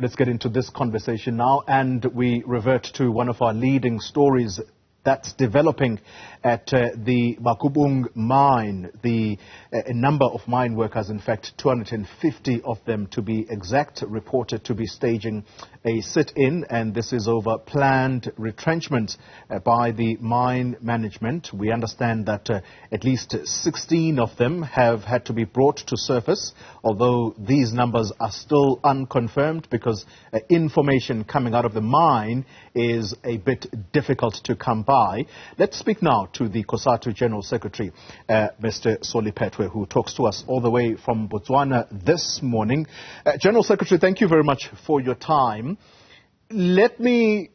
Let's get into this conversation now, and we revert to one of our leading stories that's developing at the Bakubung mine. A number of mine workers, in fact 250 of them to be exact, reported to be staging a sit-in, and this is over planned retrenchment by the mine management. We understand that at least 16 of them have had to be brought to surface, although these numbers are still unconfirmed because information coming out of the mine is a bit difficult to come by. Let's speak now to the COSATU General Secretary, Mr. Xoli Phetoe, who talks to us all the way from Botswana this morning. General Secretary, thank you very much for your time. Let me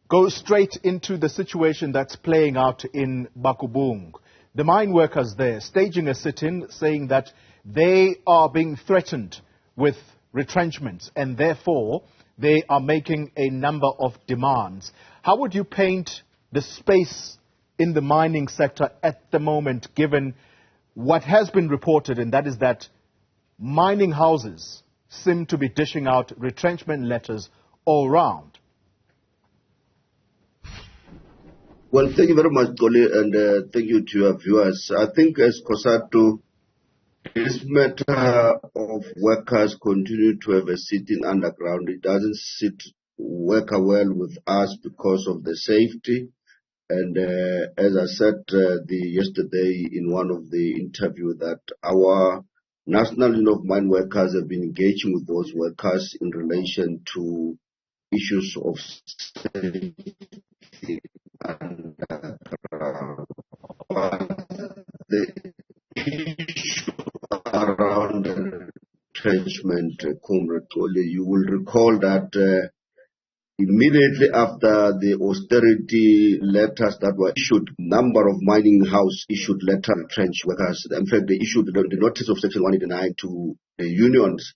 go straight into the situation that's playing out in Bakubung. The mine workers there staging a sit-in, saying that they are being threatened with retrenchments and therefore they are making a number of demands. How would you paint the space in the mining sector at the moment, given what has been reported, and that is that mining houses seem to be dishing out retrenchment letters all round? Well, thank you very much, Xoli, and thank you to your viewers. I think as COSATU, this matter of workers continue to have a sitting underground. It doesn't work well with us because of the safety. And as I said yesterday in one of the interviews, that our National Union of Mine Workers have been engaging with those workers in relation to issues of safety underground. The issue around retrenchment, Comrade Xoli, you will recall that immediately after the austerity letters that were issued, number of mining house issued letter retrench workers. In fact, they issued the notice of Section 189 to the unions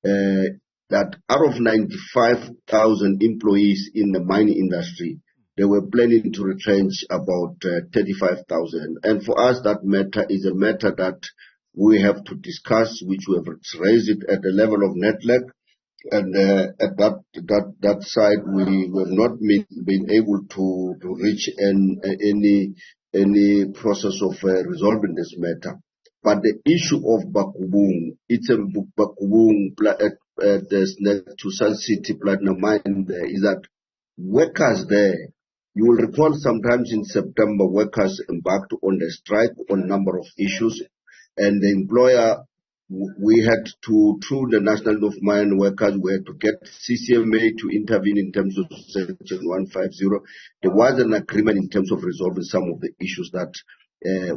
that out of 95,000 employees in the mining industry, they were planning to retrench about 35,000. And for us, that matter is a matter that we have to discuss, which we have raised it at the level of NETLEC. And at that side, we have not been able to reach any process of resolving this matter. But the issue of Bakubung, it's a Bakubung at the Sun City Platinum Mine there, is that workers there, you will recall sometimes in September, workers embarked on the strike on a number of issues, and the employer, we had to, through the National Union of Mine Workers, we had to get CCMA to intervene in terms of Section 150. There was an agreement in terms of resolving some of the issues that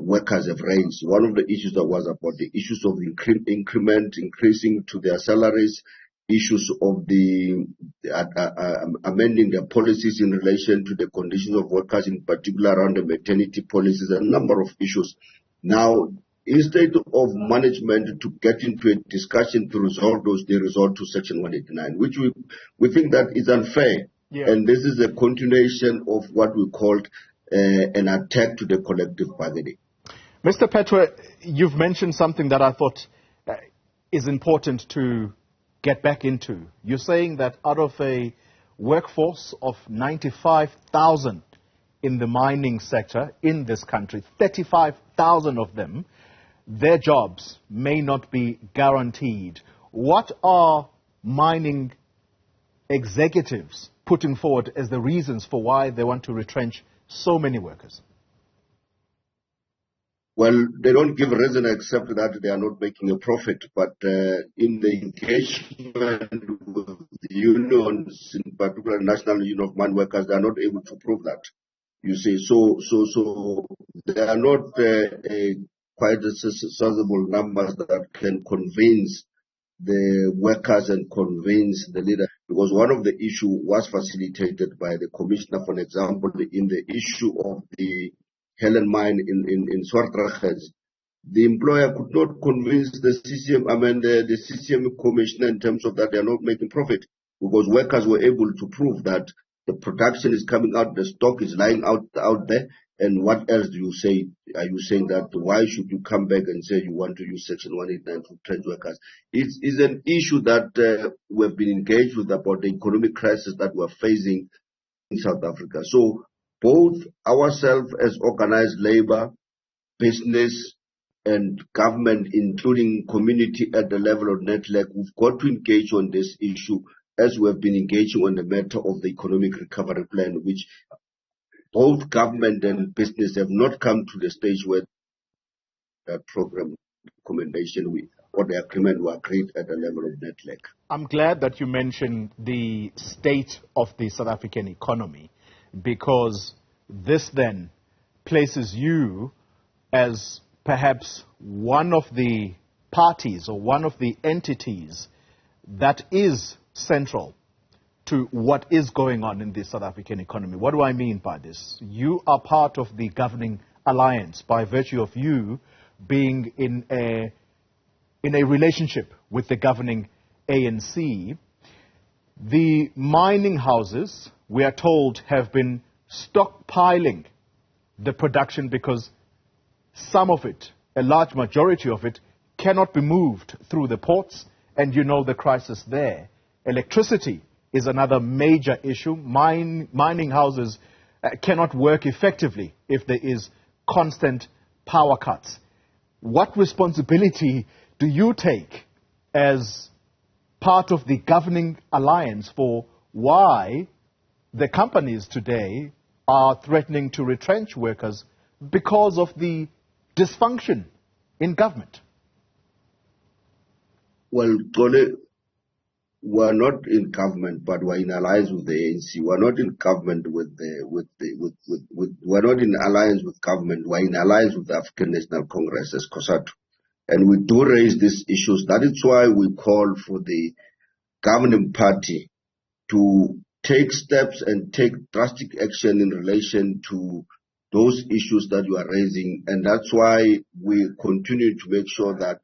workers have raised. One of the issues that was about the issues of increment, increasing to their salaries, issues of the amending their policies in relation to the conditions of workers, in particular around the maternity policies, a number of issues. Now, instead of management to get into a discussion to resolve those, they resort to Section 189, which we think that is unfair. Yeah. And this is a continuation of what we called an attack to the collective bargaining. Mr. Phetoe, you've mentioned something that I thought is important to get back into. You're saying that out of a workforce of 95,000 in the mining sector in this country, 35,000 of them, their jobs may not be guaranteed. What are mining executives putting forward as the reasons for why they want to retrench so many workers? Well, they don't give a reason except that they are not making a profit. But in the engagement with the unions, in particular National Union of Mine Workers, they are not able to prove that. You see, so they are not quite sizable numbers that can convince the workers and convince the leader. Because one of the issues was facilitated by the commissioner, for example, in the issue of the Helen mine in Swartraches. The employer could not convince the CCM, the CCM commissioner in terms of that they are not making profit, because workers were able to prove that the production is coming out, the stock is lying out there, And what else do you say? Are you saying that why should you come back and say you want to use Section 189 to retrench workers? It's an issue that we've been engaged with about the economic crisis that we're facing in South Africa. So both ourselves as organized labor, business, and government, including community at the level of NETLEC, we've got to engage on this issue as we have been engaging on the matter of the economic recovery plan, which both government and business have not come to the stage where that program recommendation or the agreement were agreed at the level of NETLEC. I'm glad that you mentioned the state of the South African economy, because this then places you as perhaps one of the parties or one of the entities that is central to what is going on in the South African economy. What do I mean by this? You are part of the governing alliance by virtue of you being in a relationship with the governing ANC. The mining houses, we are told, have been stockpiling the production because some of it, a large majority of it, cannot be moved through the ports, and you know the crisis there. Electricity is another major issue. Mining houses cannot work effectively if there is constant power cuts. What responsibility do you take as part of the governing alliance for why the companies today are threatening to retrench workers because of the dysfunction in government? Well, Xoli, we're not in government, but we're in alliance with the ANC. We're not in government we're not in alliance with government. We're in alliance with the African National Congress as COSATU. And we do raise these issues. That is why we call for the governing party to take steps and take drastic action in relation to those issues that you are raising. And that's why we continue to make sure that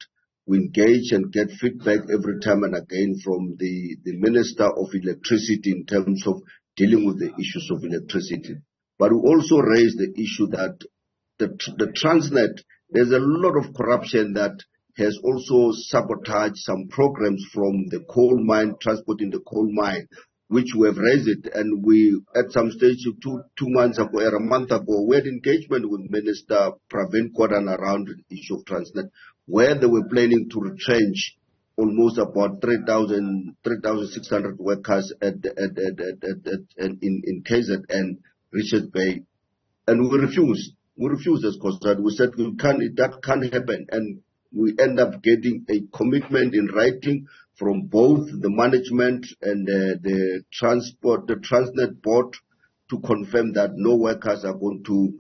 we engage and get feedback every time and again from the Minister of Electricity in terms of dealing with the issues of electricity. But we also raise the issue that the Transnet, there's a lot of corruption that has also sabotaged some programs from the coal mine, transporting the coal mine, which we have raised it. And we, at some stage, two months ago or a month ago, we had engagement with Minister Pravin Gordhan around the issue of Transnet, where they were planning to retrench almost about 3,600 workers in KZN, Richards Bay. And we refused. We refused as COSATU. We said that can't happen. And we end up getting a commitment in writing from both the management and the Transnet board to confirm that no workers are going to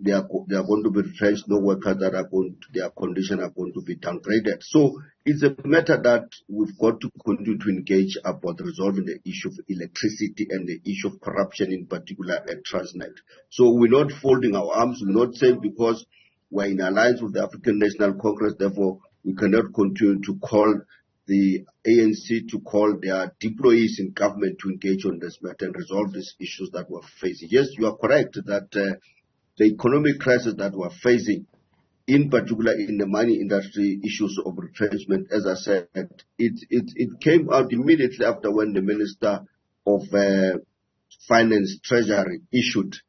they are going to be retrenched, no workers that are going to, their condition are going to be downgraded. So it's a matter that we've got to continue to engage about resolving the issue of electricity and the issue of corruption in particular at Transnet. So we're not folding our arms. We're not saying because we're in alliance with the African National Congress, therefore we cannot continue to call the ANC to call their employees in government to engage on this matter and resolve these issues that we're facing. Yes, you are correct that the economic crisis that we're facing, in particular in the mining industry, issues of retrenchment, as I said, it came out immediately after when the Minister of Finance Treasury issued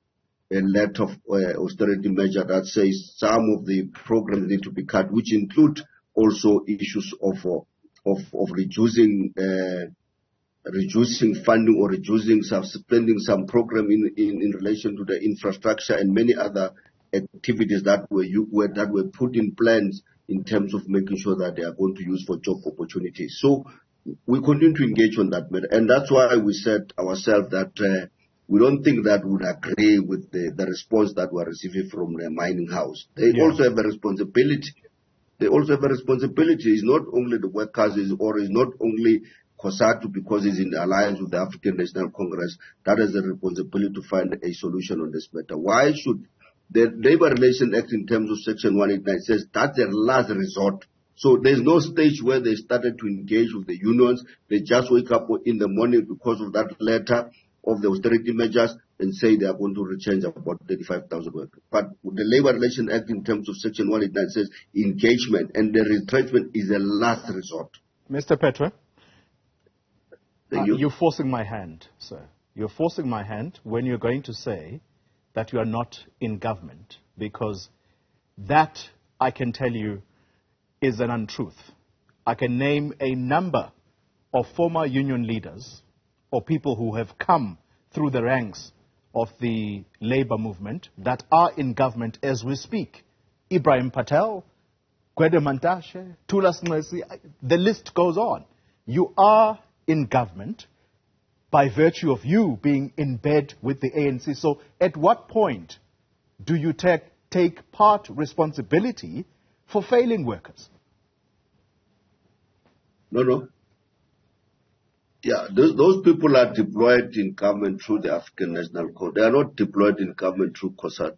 a letter of austerity measure that says some of the programs need to be cut, which include also issues of reducing funding or suspending some program in relation to the infrastructure and many other activities that were put in plans in terms of making sure that they are going to use for job opportunities. So we continue to engage on that matter, and that's why we said ourselves that we don't think that would agree with the response that we're receiving from the mining house. They also have a responsibility. It's not only the workers, it's not only COSATU because it's in the alliance with the African National Congress that has a responsibility to find a solution on this matter. Why should the Labour Relations Act in terms of Section 189 says that's a last resort? So there's no stage where they started to engage with the unions. They just wake up in the morning because of that letter of the austerity measures. and say they are going to retrench about 35,000 workers. But the Labour Relations Act in terms of Section 189 says engagement, and the retrenchment is a last resort. Mr. Phetoe, you. You're forcing my hand, sir. You're forcing my hand when you're going to say that you are not in government, because that, I can tell you, is an untruth. I can name a number of former union leaders or people who have come through the ranks of the labor movement that are in government as we speak. Ibrahim Patel, Gwede Mantashe, Thulas Nxesi, the list goes on. You are in government by virtue of you being in bed with the ANC. So at what point do you take part responsibility for failing workers? No. Yeah, those people are deployed in government through the African National Congress. They are not deployed in government through COSATU.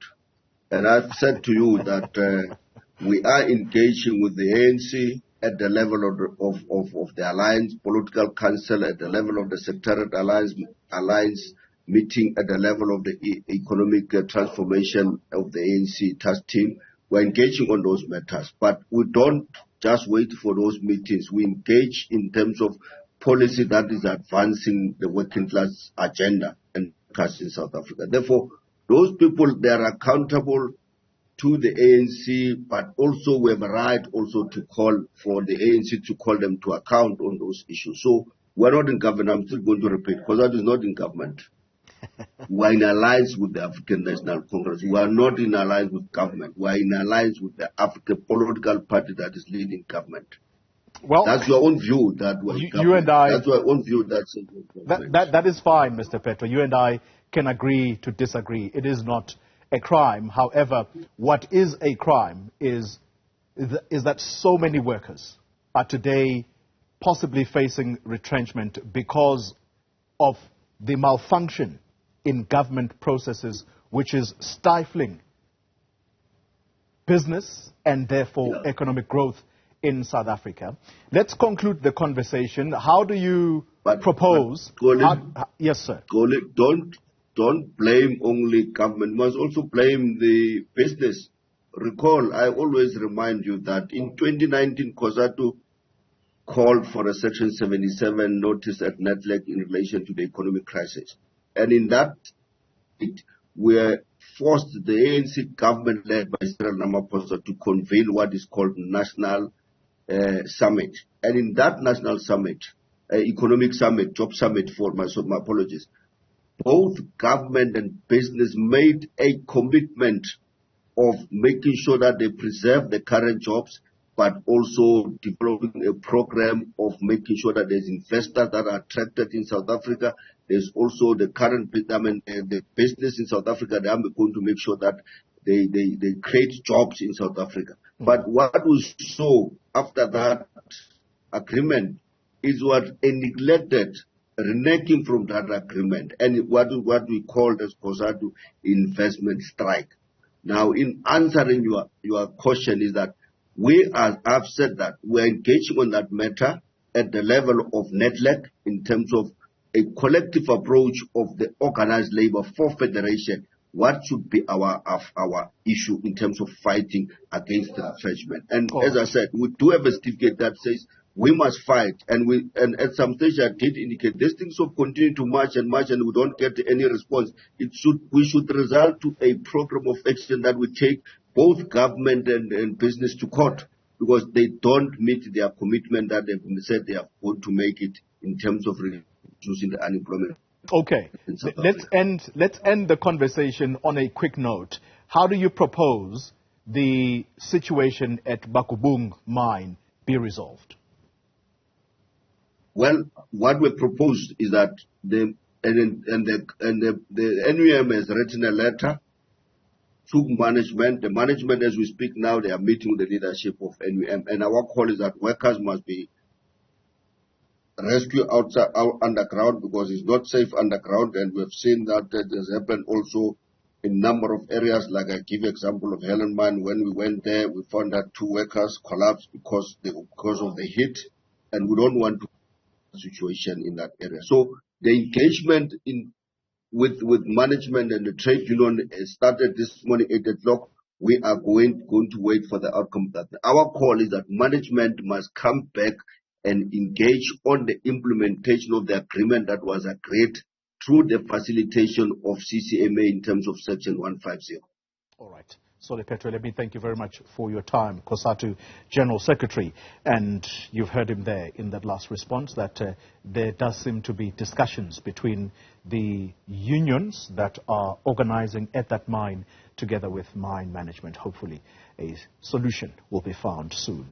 And I've said to you that we are engaging with the ANC at the level of the Alliance Political Council, at the level of the Secretariat Alliance meeting, at the level of the economic transformation of the ANC task team. We're engaging on those matters. But we don't just wait for those meetings. We engage in terms of policy that is advancing the working class agenda and in South Africa. Therefore, those people, they are accountable to the ANC, but also we have a right also to call for the ANC to call them to account on those issues. So we're not in government. I'm still going to repeat, because that is not in government. We're in alliance with the African National Congress. We are not in alliance with government. We are in alliance with the African political party that is leading government. Well, that's your own view that we're you and I. That's your own view. That is fine, Mr. Phetoe. You and I can agree to disagree. It is not a crime. However, what is a crime is that so many workers are today possibly facing retrenchment because of the malfunction in government processes, which is stifling business and therefore economic growth in South Africa. Let's conclude the conversation. How do you propose? Yes, sir. Don't blame only government. You must also blame the business. Recall, I always remind you that in 2019, COSATU called for a Section 77 notice at NETLEC in relation to the economic crisis. And in that, we forced the ANC government led by Cyril Ramaphosa to convene what is called National Summit. And in that National Summit, economic summit, job summit for my apologies, both government and business made a commitment of making sure that they preserve the current jobs, but also developing a program of making sure that there's investors that are attracted in South Africa. There's also the current, the business in South Africa, they are going to make sure that they create jobs in South Africa. But what we saw after that agreement is what a neglected reneging from that agreement, and what we call as COSATU investment strike. Now, in answering your question is that I've said that we're engaging on that matter at the level of NETLEC in terms of a collective approach of the organized labor for federation. What should be our issue in terms of fighting against the retrenchment? And as I said, we do have a certificate that says we must fight, and at some stage I did indicate these things will continue to march and we don't get any response. We should result to a program of action that will take both government and business to court, because they don't meet their commitment that they've said they are going to make it in terms of reducing the unemployment. Okay, let's end the conversation on a quick note. How do you propose the situation at Bakubung Mine be resolved? Well, what we proposed is that the NUM has written a letter to management. The management, as we speak now, they are meeting with the leadership of NUM, and our call is that workers must be rescued outside underground, because it's not safe underground, and we've seen that has happened also in a number of areas. Like I give example of Helen Mine. When we went there, we found that 2 workers collapsed because of the heat, and we don't want to situation in that area. So the engagement in with management and the trade union started this morning 8 o'clock. We are going to wait for the outcome. That our call is that management must come back and engage on the implementation of the agreement that was agreed through the facilitation of CCMA in terms of Section 150. All right. Xoli Phetoe, let me thank you very much for your time, COSATU General Secretary. And you've heard him there in that last response that there does seem to be discussions between the unions that are organizing at that mine together with mine management. Hopefully a solution will be found soon.